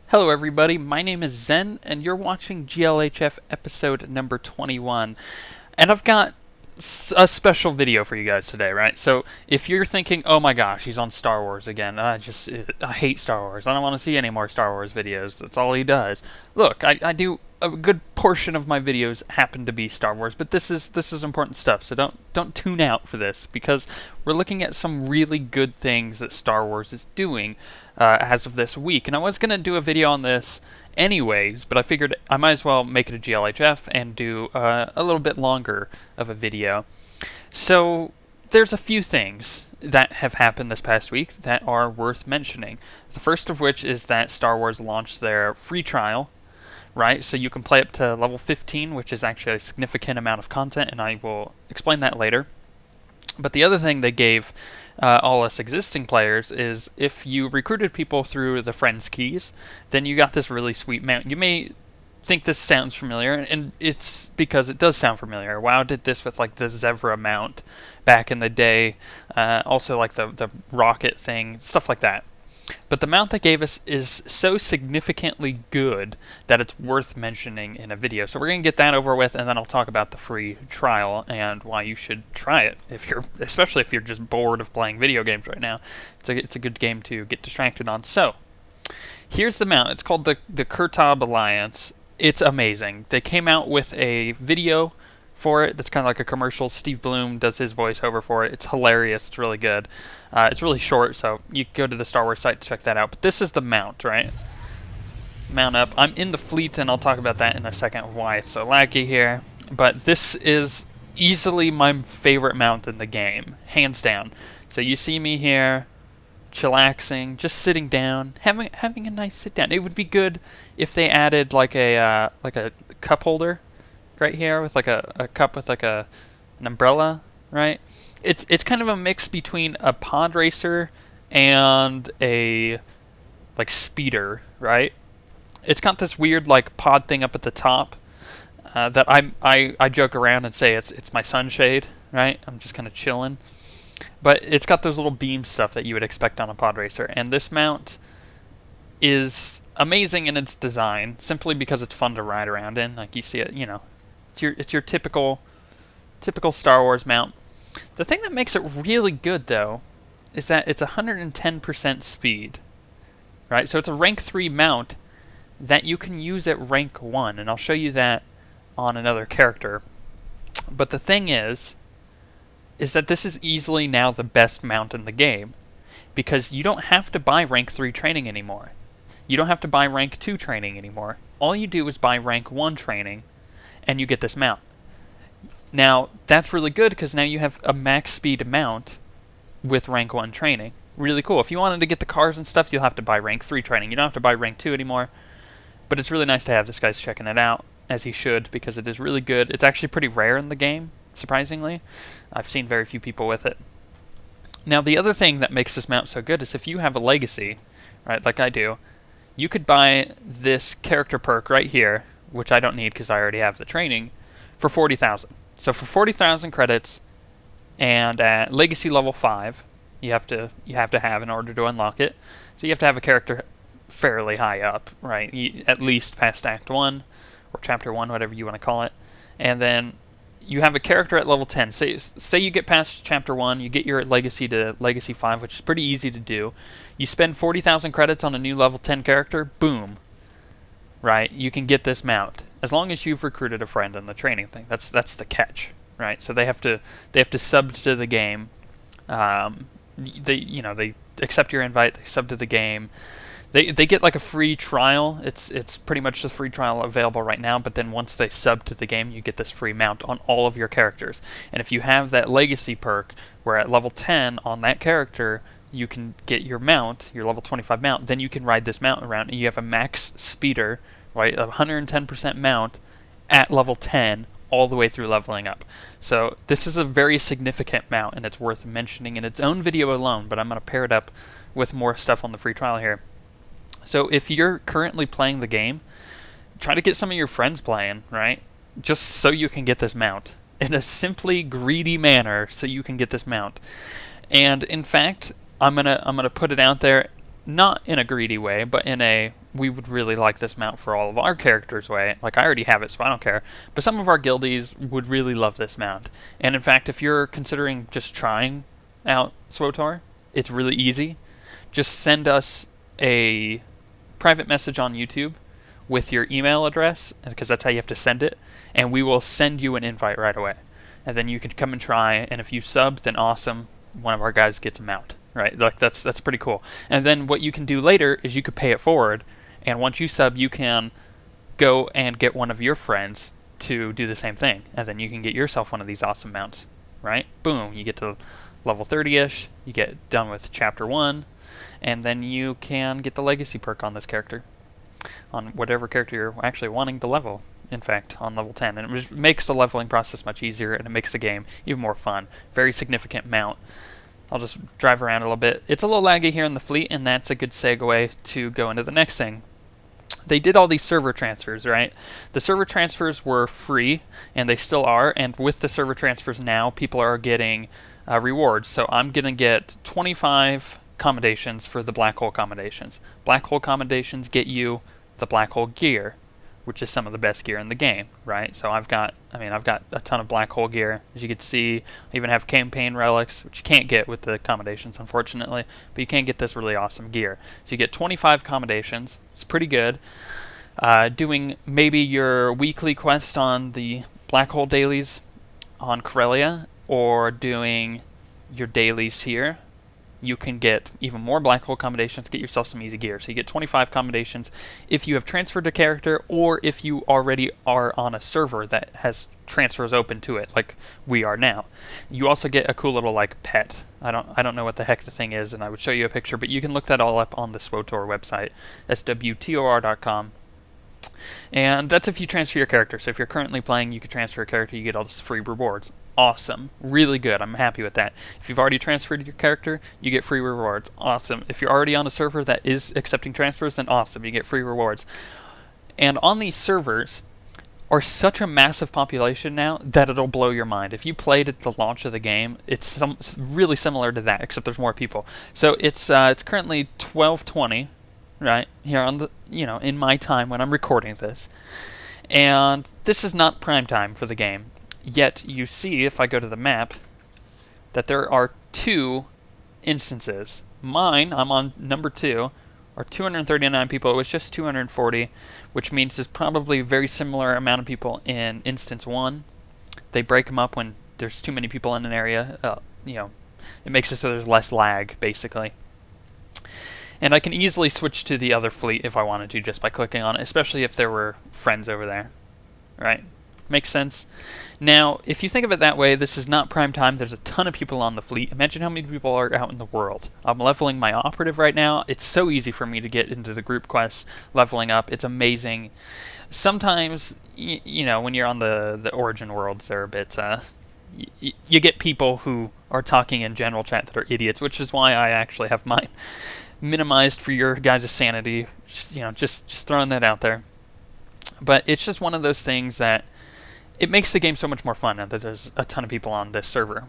Hello everybody, my name is Zen, and you're watching GLHF episode number 21. And I've got a special video for you guys today, right? So if you're thinking, oh my gosh, he's on Star Wars again, I hate Star Wars, I don't want to see any more Star Wars videos, that's all he does. Look, I do, a good portion of my videos happen to be Star Wars, but this is important stuff, so don't tune out for this, because we're looking at some really good things that Star Wars is doing as of this week. And I was going to do a video on this anyways, but I figured I might as well make it a GLHF and do a little bit longer of a video. So there's a few things that have happened this past week that are worth mentioning. The first of which is that Star Wars launched their free trial, right? So you can play up to level 15, which is actually a significant amount of content, and I will explain that later. But the other thing they gave all us existing players is if you recruited people through the Friends keys, then you got this really sweet mount. You may think this sounds familiar, and it's because it does sound familiar. WoW did this with like the Zevra mount back in the day, also like the rocket thing, stuff like that. But the mount they gave us is so significantly good that it's worth mentioning in a video. So we're going to get that over with, and then I'll talk about the free trial and why you should try it, especially if you're just bored of playing video games right now. It's a good game to get distracted on. So here's the mount. It's called the Kurtab Alliance. It's amazing. They came out with a video for it that's kind of like a commercial. Steve Bloom does his voiceover for it. It's hilarious. It's really good. It's really short, so you can go to the Star Wars site to check that out. But this is the mount, right? Mount up. I'm in the fleet, and I'll talk about that in a second, why it's so laggy here. But this is easily my favorite mount in the game, hands down. So you see me here, chillaxing, just sitting down, having a nice sit down. It would be good if they added like a cup holder right here with like a cup with like an umbrella, right? It's kind of a mix between a pod racer and a like speeder, right? It's got this weird like pod thing up at the top that I joke around and say it's my sunshade, right? I'm just kind of chilling, but it's got those little beam stuff that you would expect on a pod racer, and this mount is amazing in its design simply because it's fun to ride around in. Like you see it, you know, it's your typical Star Wars mount. The thing that makes it really good, though, is that it's 110% speed, right? So it's a rank 3 mount that you can use at rank 1, and I'll show you that on another character. But the thing is that this is easily now the best mount in the game, because you don't have to buy rank 3 training anymore. You don't have to buy rank 2 training anymore. All you do is buy rank 1 training, and you get this mount. Now, that's really good because now you have a max speed mount with rank 1 training. Really cool. If you wanted to get the cars and stuff, you'll have to buy rank 3 training. You don't have to buy rank 2 anymore. But it's really nice to have this guy's checking it out, as he should, because it is really good. It's actually pretty rare in the game, surprisingly. I've seen very few people with it. Now, the other thing that makes this mount so good is if you have a legacy, right, like I do, you could buy this character perk right here, which I don't need because I already have the training, for 40,000. So for 40,000 credits and at legacy level 5, you have to have in order to unlock it. So you have to have a character fairly high up, right? At least past Act 1 or Chapter 1, whatever you want to call it. And then you have a character at level 10. Say you get past Chapter 1, you get your legacy to legacy 5, which is pretty easy to do. You spend 40,000 credits on a new level 10 character, boom. Right? You can get this mount as long as you've recruited a friend in the training thing. That's the catch, right? So they have to sub to the game. They accept your invite. They sub to the game. They get like a free trial. It's pretty much the free trial available right now. But then once they sub to the game, you get this free mount on all of your characters. And if you have that legacy perk, where at level 10 on that character you can get your mount, your level 25 mount, then you can ride this mount around, and you have a max speeder, right, a 110% mount at level 10 all the way through leveling up. So this is a very significant mount, and it's worth mentioning in its own video alone, but I'm going to pair it up with more stuff on the free trial here. So if you're currently playing the game, try to get some of your friends playing, right, just so you can get this mount in a simply greedy manner so you can get this mount. And in fact, I'm gonna put it out there not in a greedy way, but in a we would really like this mount for all of our characters way. Like, I already have it, so I don't care. But some of our guildies would really love this mount. And in fact, if you're considering just trying out SWTOR, it's really easy. Just send us a private message on YouTube with your email address, because that's how you have to send it, and we will send you an invite right away. And then you can come and try, and if you sub, then awesome, one of our guys gets a mount, right? Like, that's pretty cool. And then what you can do later is you could pay it forward, and once you sub, you can go and get one of your friends to do the same thing, and then you can get yourself one of these awesome mounts, right? Boom, you get to level 30-ish, you get done with chapter 1, and then you can get the legacy perk on this character, on whatever character you're actually wanting to level, in fact, on level 10. And it just makes the leveling process much easier, and it makes the game even more fun. Very significant mount. I'll just drive around a little bit. It's a little laggy here in the fleet, and that's a good segue to go into the next thing. They did all these server transfers, right? The server transfers were free, and they still are, and with the server transfers now, people are getting rewards. So I'm going to get 25 commendations for the black hole commendations. Black hole commendations get you the black hole gear, which is some of the best gear in the game, right? So I've got a ton of black hole gear. As you can see, I even have campaign relics, which you can't get with the commendations, unfortunately, but you can get this really awesome gear. So you get 25 commendations. It's pretty good. Doing maybe your weekly quest on the black hole dailies on Corellia, or doing your dailies here, you can get even more black hole commendations, get yourself some easy gear. So you get 25 commendations if you have transferred a character, or if you already are on a server that has transfers open to it, like we are now. You also get a cool little like pet. I don't know what the heck the thing is, and I would show you a picture, but you can look that all up on the SWTOR website, swtor.com. And that's if you transfer your character. So if you're currently playing, you could transfer a character, you get all this free rewards. Awesome. Really good. I'm happy with that. If you've already transferred your character, you get free rewards. Awesome. If you're already on a server that is accepting transfers, then awesome. You get free rewards. And on these servers are such a massive population now that it'll blow your mind. If you played at the launch of the game, it's really similar to that, except there's more people. So it's currently 12:20, right, here on the, in my time when I'm recording this. And this is not prime time for the game. Yet you see, if I go to the map, that there are 2 instances. Mine, I'm on number 2, are 239 people. It was just 240, which means there's probably a very similar amount of people in instance 1. They break them up when there's too many people in an area. It makes it so there's less lag, basically. And I can easily switch to the other fleet if I wanted to, just by clicking on it, especially if there were friends over there, right? Makes sense. Now, if you think of it that way, this is not prime time. There's a ton of people on the fleet. Imagine how many people are out in the world. I'm leveling my operative right now. It's so easy for me to get into the group quests, leveling up. It's amazing. Sometimes, when you're on the origin worlds, they're a bit, you get people who are talking in general chat that are idiots, which is why I actually have mine minimized for your guys' sanity. Just throwing that out there. But it's just one of those things that it makes the game so much more fun now that there's a ton of people on this server.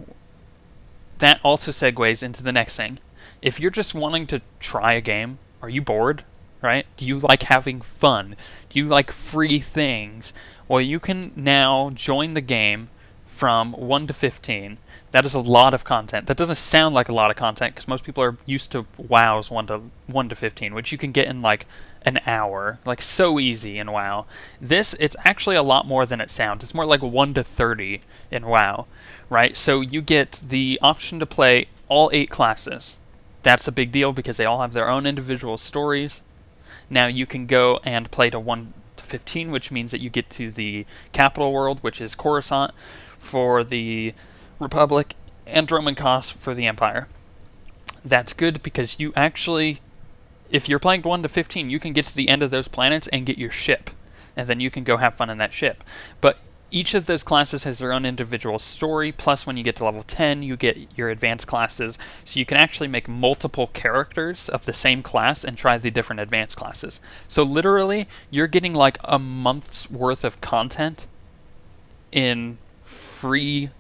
That also segues into the next thing. If you're just wanting to try a game, are you bored, right? Do you like having fun? Do you like free things? Well, you can now join the game from 1 to 15. That is a lot of content. That doesn't sound like a lot of content because most people are used to WoW's 1 to 15, which you can get in like an hour, like so easy in WoW. This, it's actually a lot more than it sounds. It's more like 1 to 30 in WoW, right? So you get the option to play all 8 classes. That's a big deal because they all have their own individual stories. Now you can go and play to 1 to 15, which means that you get to the capital world, which is Coruscant for the Republic, and Roman Kos for the Empire. That's good because you actually, if you're playing 1 to 15, you can get to the end of those planets and get your ship, and then you can go have fun in that ship. But each of those classes has their own individual story, plus when you get to level 10, you get your advanced classes, so you can actually make multiple characters of the same class and try the different advanced classes. So literally, you're getting like a month's worth of content in free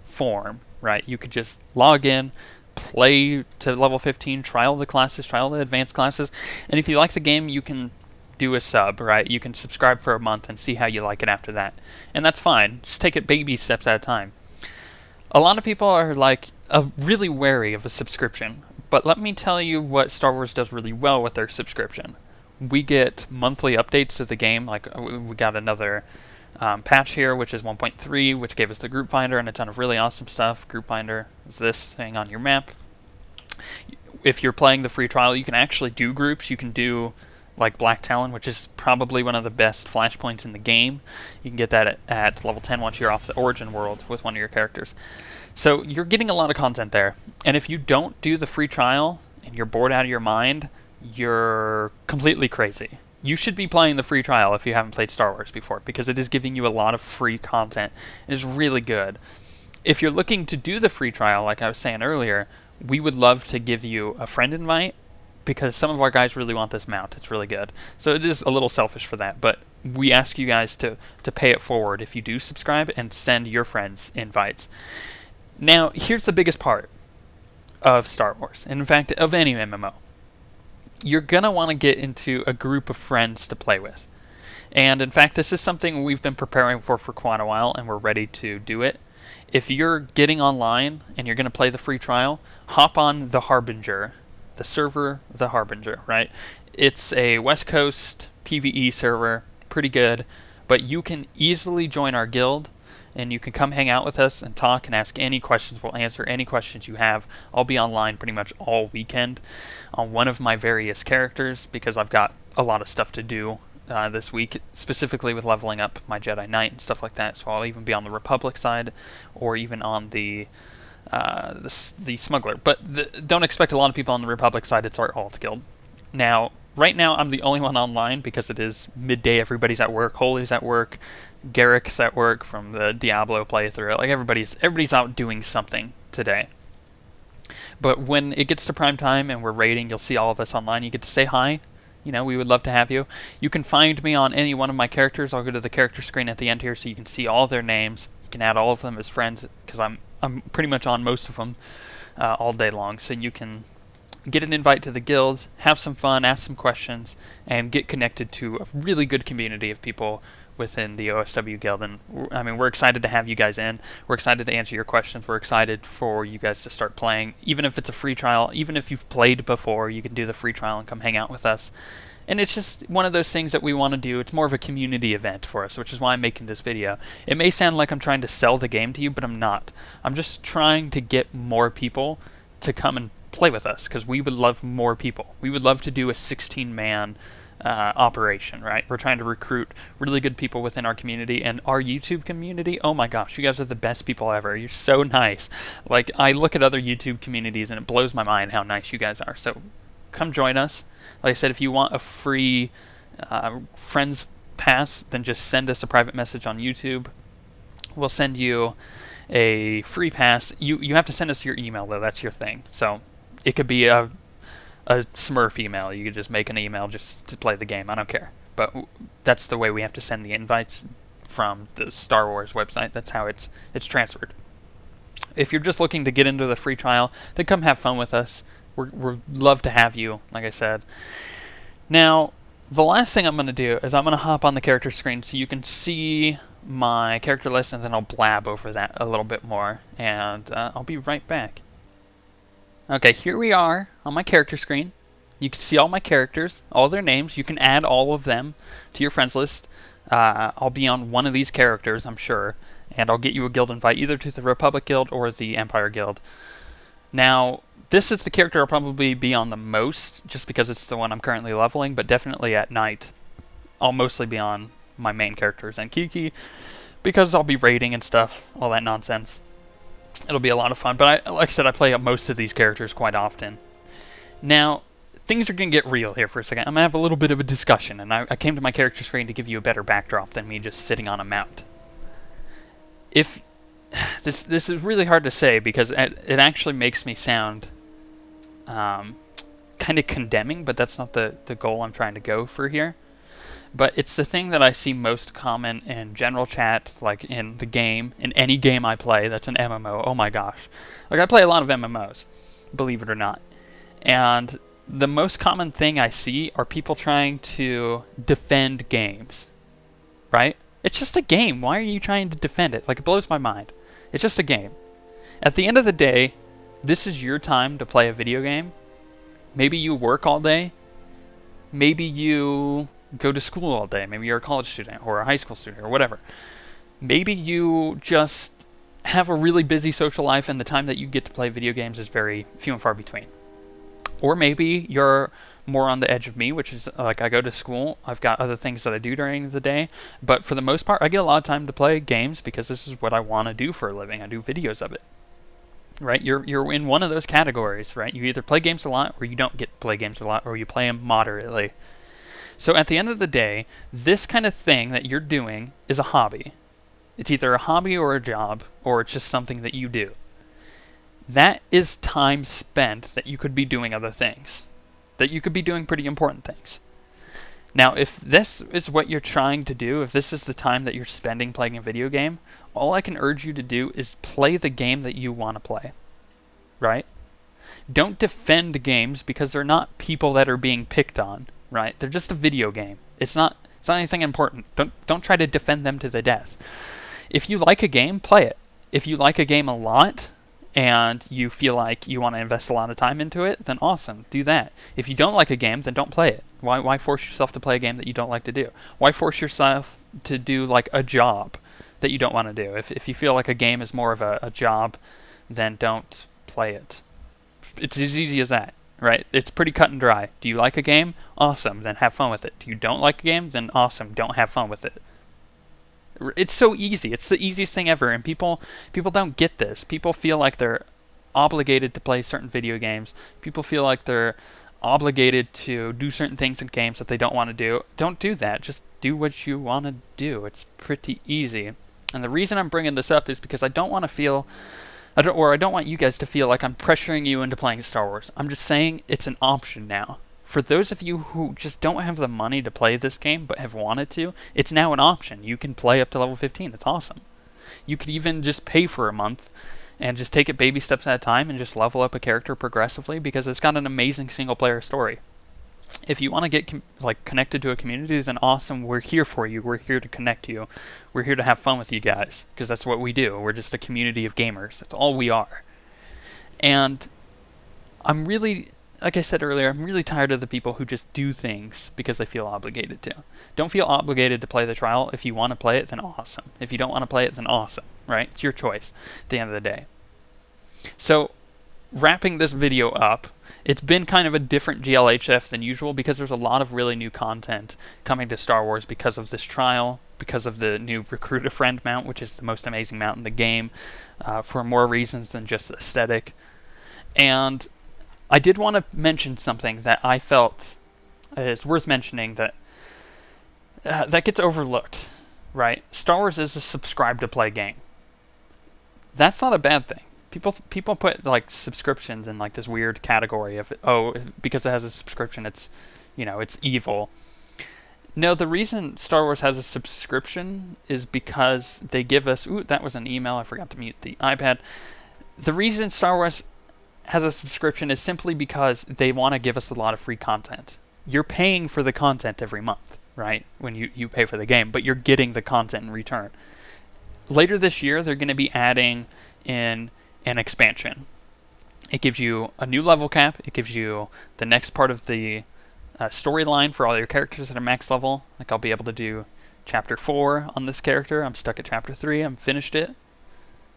form, right? You could just log in, play to level 15, try all the classes, try all the advanced classes, and if you like the game, you can do a sub, right? You can subscribe for a month and see how you like it after that. And that's fine. Just take it baby steps at a time. A lot of people are like really wary of a subscription, but let me tell you what Star Wars does really well with their subscription. We get monthly updates to the game, like we got another patch here, which is 1.3, which gave us the group finder and a ton of really awesome stuff. Group finder is this thing on your map. If you're playing the free trial, you can actually do groups. You can do like Black Talon, which is probably one of the best flashpoints in the game. You can get that at level 10 once you're off the origin world with one of your characters. So you're getting a lot of content there. And if you don't do the free trial and you're bored out of your mind, you're completely crazy. You should be playing the free trial if you haven't played Star Wars before, because it is giving you a lot of free content. It is really good. If you're looking to do the free trial, like I was saying earlier, we would love to give you a friend invite, because some of our guys really want this mount. It's really good. So it is a little selfish for that, but we ask you guys to pay it forward if you do subscribe and send your friends invites. Now, here's the biggest part of Star Wars, and in fact, of any MMO. You're going to want to get into a group of friends to play with. And in fact, this is something we've been preparing for quite a while, and we're ready to do it. If you're getting online and you're going to play the free trial, hop on the Harbinger, the server, the Harbinger, right? It's a West Coast PvE server, pretty good, but you can easily join our guild, and you can come hang out with us and talk and ask any questions. We'll answer any questions you have. I'll be online pretty much all weekend on one of my various characters, because I've got a lot of stuff to do this week, specifically with leveling up my Jedi Knight and stuff like that. So I'll even be on the Republic side, or even on the Smuggler. But don't expect a lot of people on the Republic side. It's our alt guild. Now, right now, I'm the only one online because it is midday. Everybody's at work. Holy's at work. Garrick's at work from the Diablo playthrough. Like everybody's out doing something today. But when it gets to prime time and we're raiding, you'll see all of us online. You get to say hi. You know, we would love to have you. You can find me on any one of my characters. I'll go to the character screen at the end here so you can see all their names. You can add all of them as friends, because I'm pretty much on most of them all day long. So you can get an invite to the guild, have some fun, ask some questions, and get connected to a really good community of people within the OSWguild. And I mean, we're excited to have you guys in. We're excited to answer your questions. We're excited for you guys to start playing. Even if it's a free trial, even if you've played before, you can do the free trial and come hang out with us. And it's just one of those things that we want to do. It's more of a community event for us, which is why I'm making this video. It may sound like I'm trying to sell the game to you, but I'm not. I'm just trying to get more people to come and play with us, because we would love more people. We would love to do a 16-man operation, right? We're trying to recruit really good people within our community, and our YouTube community, oh my gosh, you guys are the best people ever. You're so nice. Like, I look at other YouTube communities and it blows my mind how nice you guys are. So come join us. Like I said, if you want a free friends pass, then just send us a private message on YouTube. We'll send you a free pass. You have to send us your email, though. That's your thing. So it could be a Smurf email. You could just make an email just to play the game. I don't care. But that's the way we have to send the invites from the Star Wars website. That's how it's transferred. If you're just looking to get into the free trial, then come have fun with us. We'd love to have you, like I said. Now, the last thing I'm going to do is I'm going to hop on the character screen so you can see my character list, and then I'll blab over that a little bit more. And I'll be right back. Okay, here we are on my character screen. You can see all my characters, all their names. You can add all of them to your friends list. I'll be on one of these characters, I'm sure, and I'll get you a guild invite either to the Republic Guild or the Empire Guild. Now, this is the character I'll probably be on the most, just because it's the one I'm currently leveling, but definitely at night I'll mostly be on my main character, Zenkiki, because I'll be raiding and stuff, all that nonsense. It'll be a lot of fun, but like I said, I play most of these characters quite often. Now, things are going to get real here for a second. I'm going to have a little bit of a discussion, and I came to my character screen to give you a better backdrop than me just sitting on a mount. If this is really hard to say, because it actually makes me sound kind of condemning, but that's not the goal I'm trying to go for here. But it's the thing that I see most common in general chat, like in the game, in any game I play that's an MMO. Oh my gosh. Like, I play a lot of MMOs. believe it or not. And the most common thing I see are people trying to defend games, right? It's just a game. Why are you trying to defend it? Like, it blows my mind. It's just a game. At the end of the day, this is your time to play a video game. Maybe you work all day. Maybe you go to school all day. Maybe you're a college student or a high school student or whatever. Maybe you just have a really busy social life and the time that you get to play video games is very few and far between. Or maybe you're more on the edge of me, which is like I go to school, I've got other things that I do during the day, but for the most part I get a lot of time to play games because this is what I want to do for a living. I do videos of it. Right? You're in one of those categories, right? You either play games a lot or you don't get to play games a lot or you play them moderately. So at the end of the day, this kind of thing that you're doing is a hobby. It's either a hobby or a job, or it's just something that you do. That is time spent that you could be doing other things. That you could be doing pretty important things. Now, if this is what you're trying to do, if this is the time that you're spending playing a video game, all I can urge you to do is play the game that you want to play. Right? Don't defend games because they're not people that are being picked on. Right? They're just a video game. It's not anything important. Don't try to defend them to the death. If you like a game, play it. If you like a game a lot, and you feel like you want to invest a lot of time into it, then awesome, do that. If you don't like a game, then don't play it. Why force yourself to play a game that you don't like to do? Why force yourself to do like a job that you don't want to do? If you feel like a game is more of a job, then don't play it. It's as easy as that, right? It's pretty cut and dry. Do you like a game? Awesome, then have fun with it. Do you don't like a game? Then awesome, don't have fun with it. It's so easy. It's the easiest thing ever, and people don't get this. People feel like they're obligated to play certain video games. People feel like they're obligated to do certain things in games that they don't want to do. Don't do that. Just do what you want to do. It's pretty easy. And the reason I'm bringing this up is because I don't want to feel, I don't want you guys to feel like I'm pressuring you into playing Star Wars. I'm just saying it's an option now. For those of you who just don't have the money to play this game but have wanted to, it's now an option. You can play up to level 15. It's awesome. You could even just pay for a month and just take it baby steps at a time and just level up a character progressively because it's got an amazing single-player story. If you want to get connected to a community, then awesome. We're here for you. We're here to connect you. We're here to have fun with you guys because that's what we do. We're just a community of gamers. That's all we are. And I'm really... like I said earlier, I'm really tired of the people who just do things because they feel obligated to. Don't feel obligated to play the trial. If you want to play it, then awesome. If you don't want to play it, then awesome, right? It's your choice at the end of the day. So, wrapping this video up, it's been kind of a different GLHF than usual because there's a lot of really new content coming to Star Wars because of this trial, because of the new Recruit a Friend mount, which is the most amazing mount in the game, for more reasons than just aesthetic. And I did want to mention something that I felt is worth mentioning that that gets overlooked, right? Star Wars is a subscribe-to-play game. That's not a bad thing. People put like subscriptions in like this weird category of, oh, because it has a subscription, it's, you know, it's evil. No, the reason Star Wars has a subscription is because they give us... Ooh, that was an email. I forgot to mute the iPad. The reason Star Wars has a subscription is simply because they want to give us a lot of free content. You're paying for the content every month, right? When you pay for the game, but you're getting the content in return. Later this year, they're going to be adding in an expansion. It gives you a new level cap. It gives you the next part of the storyline for all your characters at a max level. Like I'll be able to do chapter 4 on this character. I'm stuck at chapter 3. I'm finished it.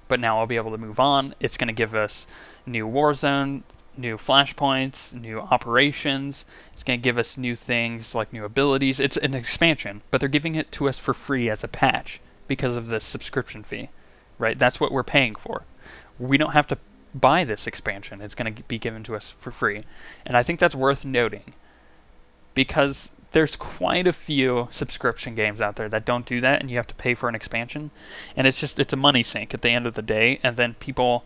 But now I'll be able to move on. It's going to give us new Warzone, new flashpoints, new operations. It's going to give us new things like new abilities. It's an expansion, but they're giving it to us for free as a patch because of the subscription fee, right? That's what we're paying for. We don't have to buy this expansion. It's going to be given to us for free. And I think that's worth noting because there's quite a few subscription games out there that don't do that, and you have to pay for an expansion, and it's a money sink at the end of the day, and then people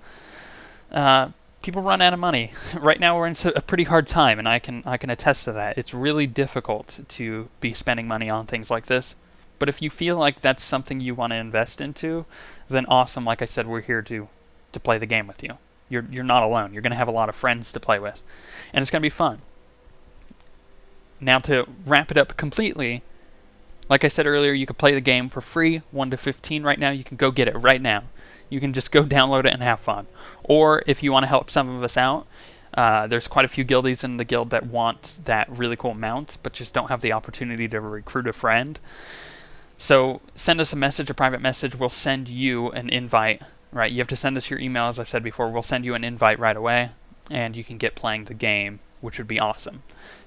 run out of money. Right now we're in a pretty hard time, and I can attest to that. It's really difficult to be spending money on things like this, but if you feel like that's something you want to invest into, then awesome. Like I said, we're here to play the game with you. You're not alone. You're going to have a lot of friends to play with, and it's going to be fun. Now, to wrap it up completely, like I said earlier, you can play the game for free, 1 to 15 right now. You can go get it right now. You can just go download it and have fun. Or if you want to help some of us out, there's quite a few guildies in the guild that want that really cool mount, but just don't have the opportunity to recruit a friend. So send us a message, a private message. We'll send you an invite, right? You have to send us your email, as I've said before. We'll send you an invite right away, and you can get playing the game, which would be awesome.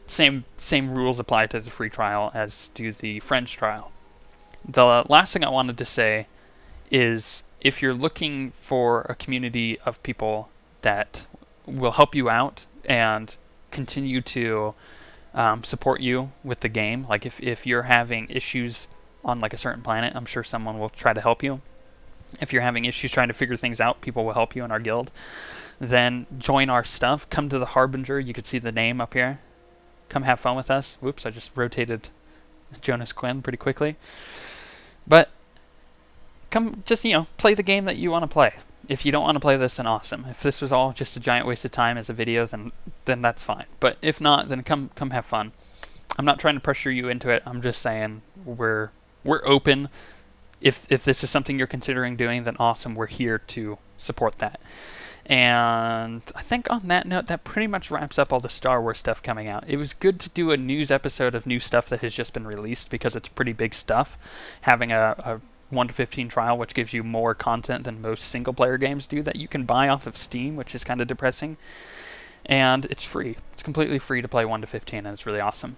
Same rules apply to the free trial as do the French trial. The last thing I wanted to say is, if you're looking for a community of people that will help you out and continue to support you with the game, like if you're having issues on like a certain planet, I'm sure someone will try to help you. If you're having issues trying to figure things out, people will help you in our guild. Then join our stuff. Come to the Harbinger. You can see the name up here. Come have fun with us. Whoops, I just rotated Jonas Quinn pretty quickly. But come just, play the game that you want to play. If you don't want to play this, then awesome. If this was all just a giant waste of time as a video, then that's fine. But if not, then come have fun. I'm not trying to pressure you into it. I'm just saying we're open. If this is something you're considering doing, then awesome. We're here to support that. And I think on that note, that pretty much wraps up all the Star Wars stuff coming out. It was good to do a news episode of new stuff that has just been released, because it's pretty big stuff. Having a 1 to 15 trial, which gives you more content than most single-player games do, that you can buy off of Steam, which is kind of depressing. And it's free. It's completely free to play 1 to 15, and it's really awesome.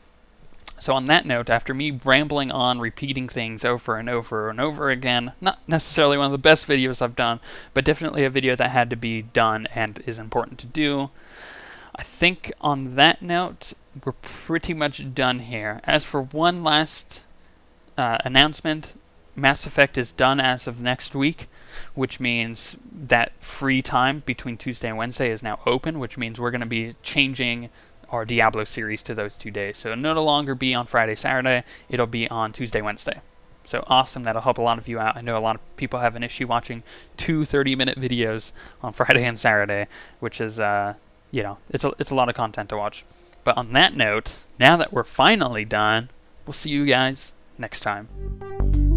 So on that note, after me rambling on, repeating things over and over and over again, not necessarily one of the best videos I've done, but definitely a video that had to be done and is important to do, I think on that note, we're pretty much done here. As for one last announcement, Mass Effect is done as of next week, which means that free time between Tuesday and Wednesday is now open, which means we're going to be changing our Diablo series to those 2 days. So it'll no longer be on Friday, Saturday. It'll be on Tuesday, Wednesday. So awesome. That'll help a lot of you out. I know a lot of people have an issue watching 2 30-minute videos on Friday and Saturday, which is, it's a lot of content to watch. But on that note, now that we're finally done, we'll see you guys next time.